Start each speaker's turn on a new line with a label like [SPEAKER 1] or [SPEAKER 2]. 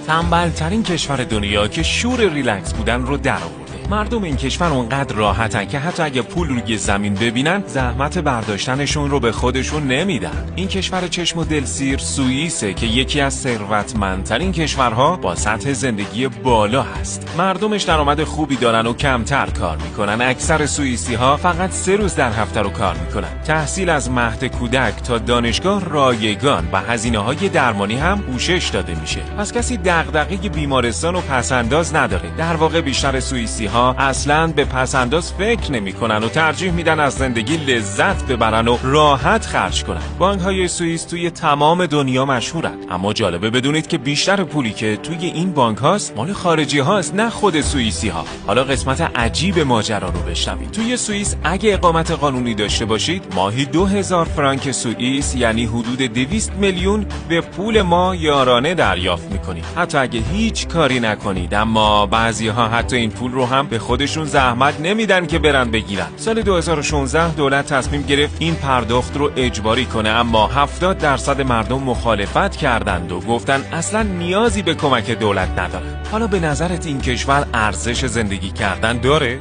[SPEAKER 1] تنبل‌ترین کشور دنیا که شور ریلکس بودن رو درآورده. مردم این کشور اونقدر راحتن که حتی اگه پول روی زمین ببینن زحمت برداشتنشون رو به خودشون نمیدن. این کشور چشم و دلسیر سوئیسه که یکی از ثروتمندترین کشورها با سطح زندگی بالا هست. مردمش درآمد خوبی دارن و کمتر کار میکنن. اکثر سوئیسی‌ها فقط 3 روز در هفته رو کار میکنن. تحصیل از مهد کودک تا دانشگاه رایگان و هزینه‌های درمانی هم پوشش داده میشه. پس کسی دغدغه بیمارستان و پس‌انداز نداره. در واقع بیشتر سوئیسی‌ها اصلاً به پس‌انداز فکر نمی‌کنن و ترجیح میدن از زندگی لذت ببرن و راحت خرج کنن. بانک‌های سوئیس توی تمام دنیا مشهورن، اما جالبه بدونید که بیشتر پولی که توی این بانک‌هاست مال خارجی‌هاست، نه خود سوئیسی‌ها. حالا قسمت عجیب ماجرا رو بشنوید. توی سوئیس اگه اقامت قانونی داشته باشید، ماهی 2000 فرانک سوئیس یعنی حدود 200 میلیون به پول ما یارانه دریافت می‌کنید. حتی اگه هیچ کاری نکنید، اما بعضی‌ها حتی این پول رو هم به خودشون زحمت نمیدن که برن بگیرن. سال 2016 دولت تصمیم گرفت این پرداخت رو اجباری کنه، اما 70% مردم مخالفت کردند و گفتن اصلا نیازی به کمک دولت نداره. حالا به نظرت این کشور ارزش زندگی کردن داره؟